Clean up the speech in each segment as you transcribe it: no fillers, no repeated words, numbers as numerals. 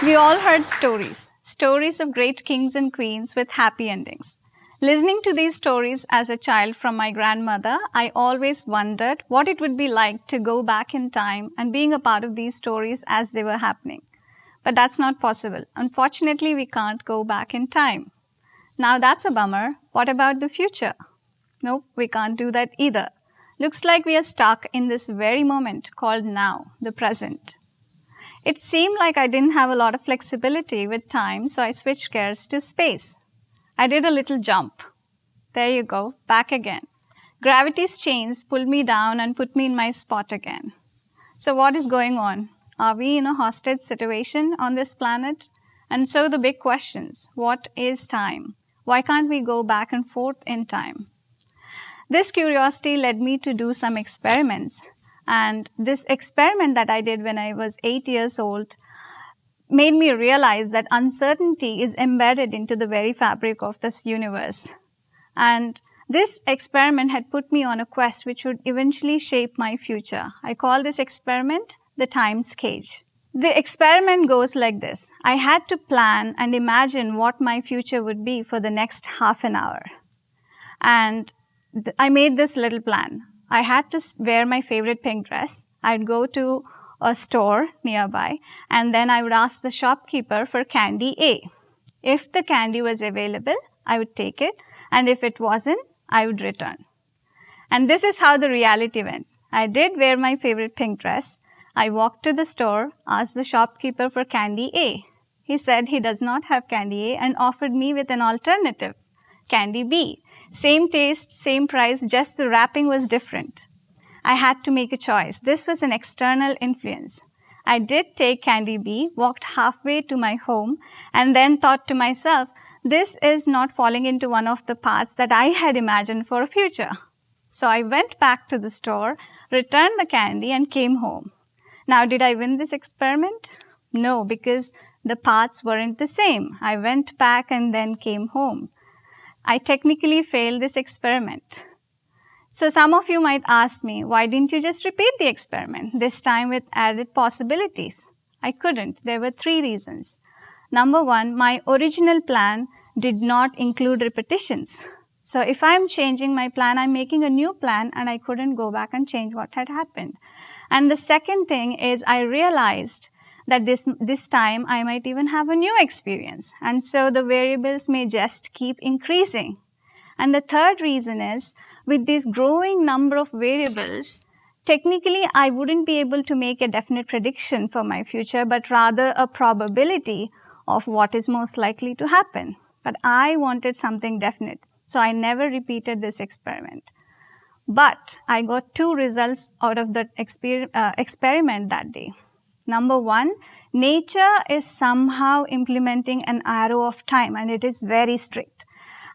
We all heard stories of great kings and queens with happy endings. Listening to these stories as a child from my grandmother, I always wondered what it would be like to go back in time and being a part of these stories as they were happening. But that's not possible. Unfortunately, we can't go back in time. Now that's a bummer. What about the future? Nope, we can't do that either. Looks like we are stuck in this very moment called now, the present. It seemed like I didn't have a lot of flexibility with time, so I switched gears to space. I did a little jump. There you go, back again. Gravity's chains pulled me down and put me in my spot again. So what is going on? Are we in a hostage situation on this planet? And so the big questions, what is time? Why can't we go back and forth in time? This curiosity led me to do some experiments. And this experiment that I did when I was 8 years old made me realize that uncertainty is embedded into the very fabric of this universe. And this experiment had put me on a quest which would eventually shape my future. I call this experiment the Time's Cage. The experiment goes like this. I had to plan and imagine what my future would be for the next half an hour. And I made this little plan. I had to wear my favorite pink dress. I'd go to a store nearby, and then I would ask the shopkeeper for candy A. If the candy was available, I would take it, and if it wasn't, I would return. And this is how the reality went. I did wear my favorite pink dress. I walked to the store, asked the shopkeeper for candy A. He said he does not have candy A and offered me with an alternative, candy B. Same taste, same price, just the wrapping was different. I had to make a choice. This was an external influence. I did take candy B, walked halfway to my home, and then thought to myself, this is not falling into one of the paths that I had imagined for a future. So I went back to the store, returned the candy, and came home. Now, did I win this experiment? No, because the paths weren't the same. I went back and then came home. I technically failed this experiment. So some of you might ask me, why didn't you just repeat the experiment, this time with added possibilities? I couldn't. There were 3 reasons. Number 1, my original plan did not include repetitions. So if I'm changing my plan, I'm making a new plan, and I couldn't go back and change what had happened. And the second thing is I realized that this time I might even have a new experience. And so the variables may just keep increasing. And the third reason is, with this growing number of variables, technically I wouldn't be able to make a definite prediction for my future, but rather a probability of what is most likely to happen. But I wanted something definite, so I never repeated this experiment. But I got 2 results out of that experiment that day. Number 1, nature is somehow implementing an arrow of time, and it is very strict.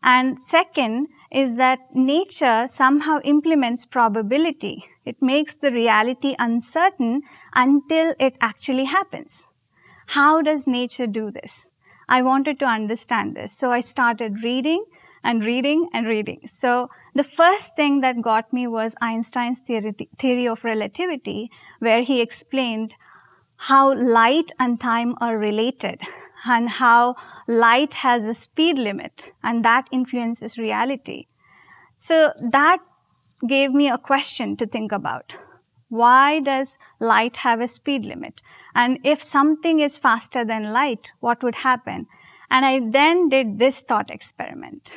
And second is that nature somehow implements probability. It makes the reality uncertain until it actually happens. How does nature do this? I wanted to understand this, so I started reading and reading and reading. So the first thing that got me was Einstein's theory of relativity, where he explained how light and time are related and how light has a speed limit and that influences reality. So that gave me a question to think about. Why does light have a speed limit? And if something is faster than light, what would happen? And I then did this thought experiment.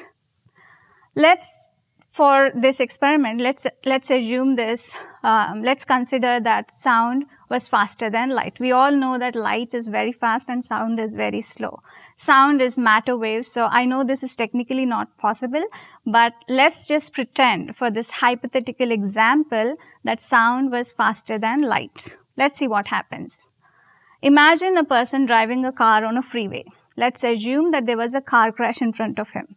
For this experiment, let's assume this, let's consider that sound was faster than light. We all know that light is very fast and sound is very slow. Sound is matter waves, so I know this is technically not possible, but let's just pretend for this hypothetical example that sound was faster than light. Let's see what happens. Imagine a person driving a car on a freeway. Let's assume that there was a car crash in front of him.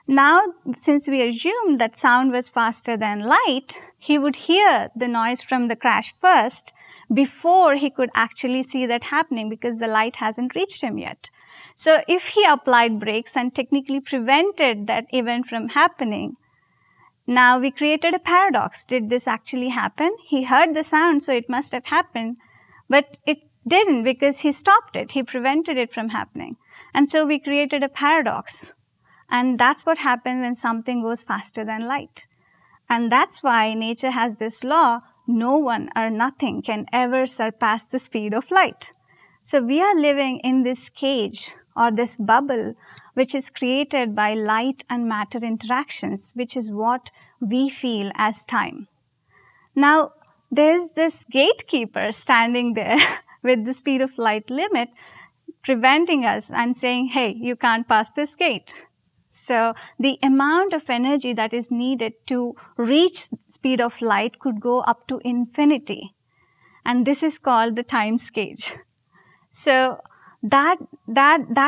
Now, since we assumed that sound was faster than light, he would hear the noise from the crash first before he could actually see that happening because the light hasn't reached him yet. So if he applied brakes and technically prevented that event from happening, now we created a paradox. Did this actually happen? He heard the sound, so it must have happened, but Didn't, because he stopped it. He prevented it from happening. And so we created a paradox. And that's what happens when something goes faster than light. And that's why nature has this law: no one or nothing can ever surpass the speed of light. So we are living in this cage or this bubble which is created by light and matter interactions, which is what we feel as time. Now, there's this gatekeeper standing there with the speed of light limit, preventing us and saying, hey, you can't pass this gate. So the amount of energy that is needed to reach speed of light could go up to infinity. And this is called the time cage. So that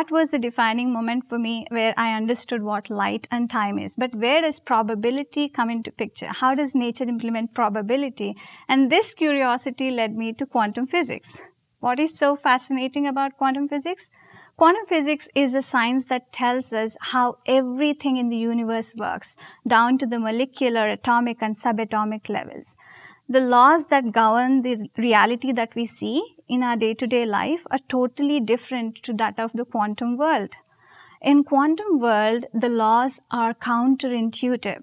was the defining moment for me, where I understood what light and time is. But where does probability come into picture? How does nature implement probability? And this curiosity led me to quantum physics. What is so fascinating about quantum physics? Quantum physics is a science that tells us how everything in the universe works, down to the molecular, atomic, and subatomic levels. The laws that govern the reality that we see in our day-to-day life are totally different to that of the quantum world. In quantum world, the laws are counterintuitive.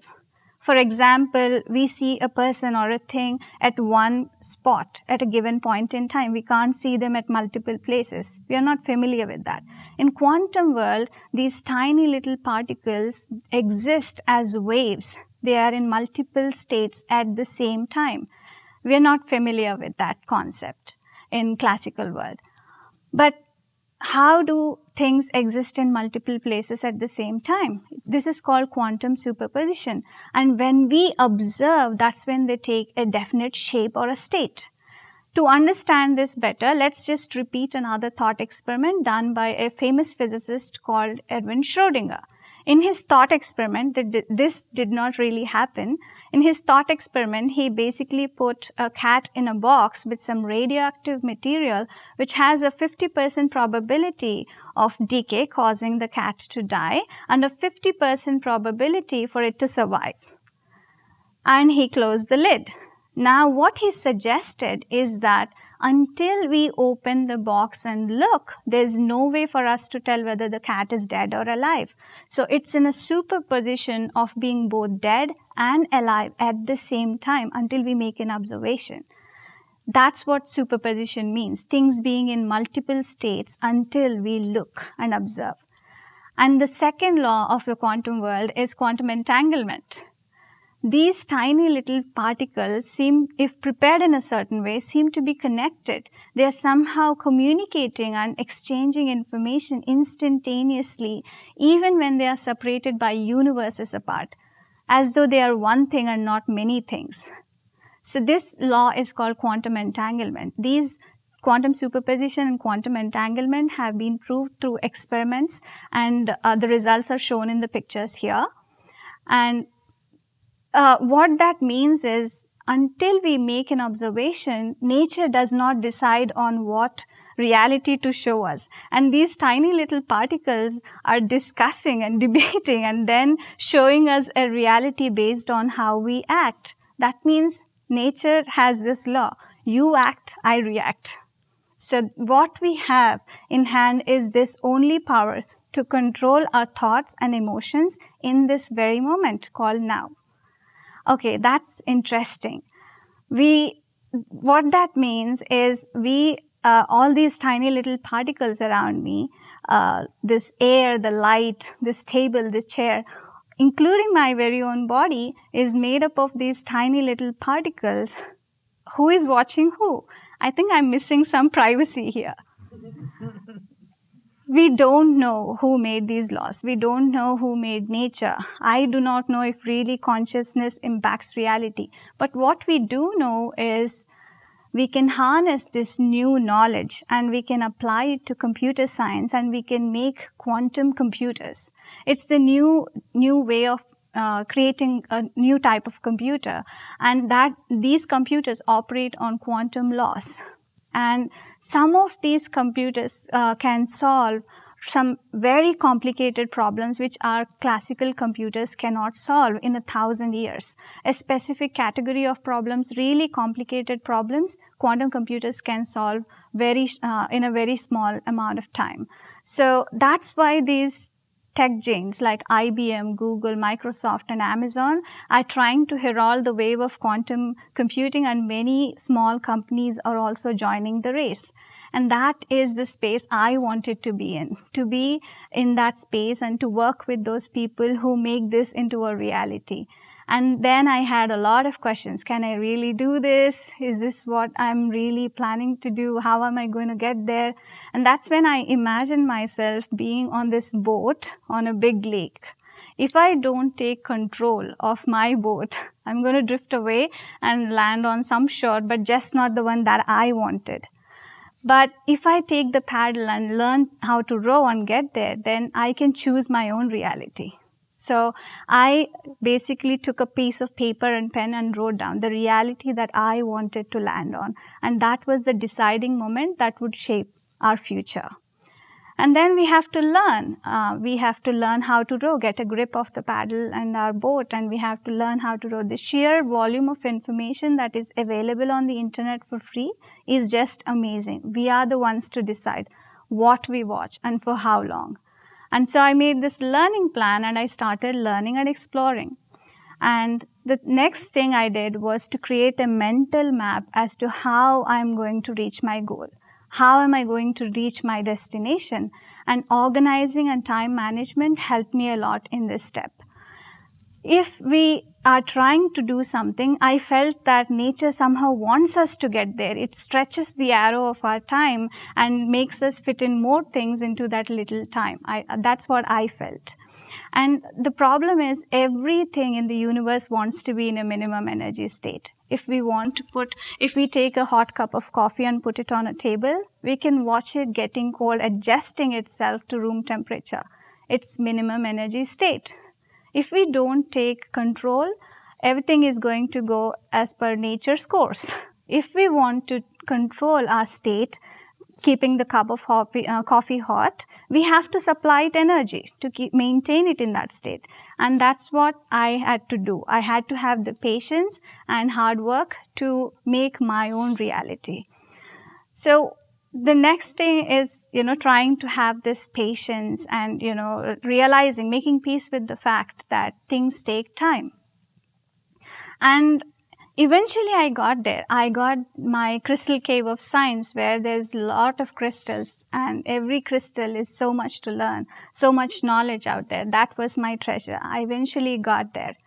For example, we see a person or a thing at one spot at a given point in time. We can't see them at multiple places. We are not familiar with that. In quantum world, these tiny little particles exist as waves. They are in multiple states at the same time. We are not familiar with that concept in classical world. But how do things exist in multiple places at the same time? This is called quantum superposition. And when we observe, that's when they take a definite shape or a state. To understand this better, let's just repeat another thought experiment done by a famous physicist called Erwin Schrödinger. In his thought experiment, this did not really happen. In his thought experiment, he basically put a cat in a box with some radioactive material which has a 50% probability of decay, causing the cat to die, and a 50% probability for it to survive. And he closed the lid. Now, what he suggested is that until we open the box and look, there's no way for us to tell whether the cat is dead or alive. So it's in a superposition of being both dead and alive at the same time until we make an observation. That's what superposition means, things being in multiple states until we look and observe. And the second law of the quantum world is quantum entanglement. These tiny little particles seem, if prepared in a certain way, seem to be connected. They are somehow communicating and exchanging information instantaneously, even when they are separated by universes apart, as though they are one thing and not many things. So this law is called quantum entanglement. These quantum superposition and quantum entanglement have been proved through experiments, and the results are shown in the pictures here. And what that means is, until we make an observation, nature does not decide on what reality to show us. And these tiny little particles are discussing and debating and then showing us a reality based on how we act. That means nature has this law: you act, I react. So what we have in hand is this only power to control our thoughts and emotions in this very moment called now. Okay, that's interesting. What that means is all these tiny little particles around me, this air, the light, this table, this chair, including my very own body, is made up of these tiny little particles. Who is watching who? I think I'm missing some privacy here. We don't know who made these laws. We don't know who made nature. I do not know if really consciousness impacts reality. But what we do know is we can harness this new knowledge and we can apply it to computer science, and we can make quantum computers. It's the new way of creating a new type of computer, and that these computers operate on quantum laws. And some of these computers can solve some very complicated problems which our classical computers cannot solve in 1,000 years. A specific category of problems, really complicated problems, quantum computers can solve in a very small amount of time. So that's why these tech giants like IBM, Google, Microsoft, and Amazon are trying to herald the wave of quantum computing, and many small companies are also joining the race. And that is the space I wanted to be in that space and to work with those people who make this into a reality. And then I had a lot of questions. Can I really do this? Is this what I'm really planning to do? How am I going to get there? And that's when I imagined myself being on this boat on a big lake. If I don't take control of my boat, I'm going to drift away and land on some shore, but just not the one that I wanted. But if I take the paddle and learn how to row and get there, then I can choose my own reality. So I basically took a piece of paper and pen and wrote down the reality that I wanted to land on. And that was the deciding moment that would shape our future. And then we have to learn. We have to learn how to row, get a grip of the paddle and our boat, and we have to learn how to row. The sheer volume of information that is available on the internet for free is just amazing. We are the ones to decide what we watch and for how long. And so I made this learning plan and I started learning and exploring. And the next thing I did was to create a mental map as to how I'm going to reach my goal. How am I going to reach my destination? And organizing and time management helped me a lot in this step. If we are trying to do something, I felt that nature somehow wants us to get there. It stretches the arrow of our time and makes us fit in more things into that little time. That's what I felt. And the problem is everything in the universe wants to be in a minimum energy state. If we take a hot cup of coffee and put it on a table, we can watch it getting cold, adjusting itself to room temperature. It's minimum energy state. If we don't take control, everything is going to go as per nature's course. If we want to control our state, keeping the cup of coffee hot, we have to supply it energy to maintain it in that state. And that's what I had to do. I had to have the patience and hard work to make my own reality. So the next thing is, trying to have this patience and, realizing, making peace with the fact that things take time. And eventually I got there. I got my crystal cave of science where there's a lot of crystals and every crystal is so much to learn, so much knowledge out there. That was my treasure. I eventually got there.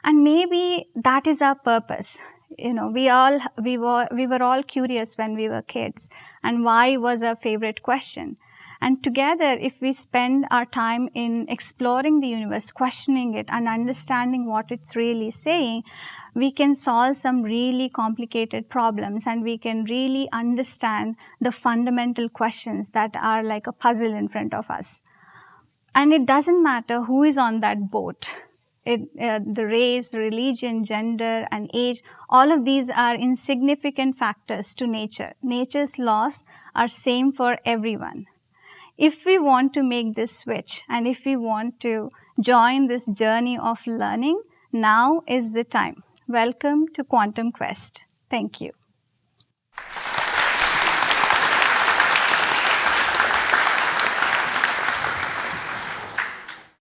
And maybe that is our purpose. We were all curious when we were kids, and why was our favorite question. And together, if we spend our time in exploring the universe, questioning it and understanding what it's really saying, we can solve some really complicated problems and we can really understand the fundamental questions that are like a puzzle in front of us. And it doesn't matter who is on that boat. The race, religion, gender, and age, all of these are insignificant factors to nature. Nature's laws are same for everyone. If we want to make this switch and if we want to join this journey of learning, now is the time. Welcome to Quantum Quest. Thank you.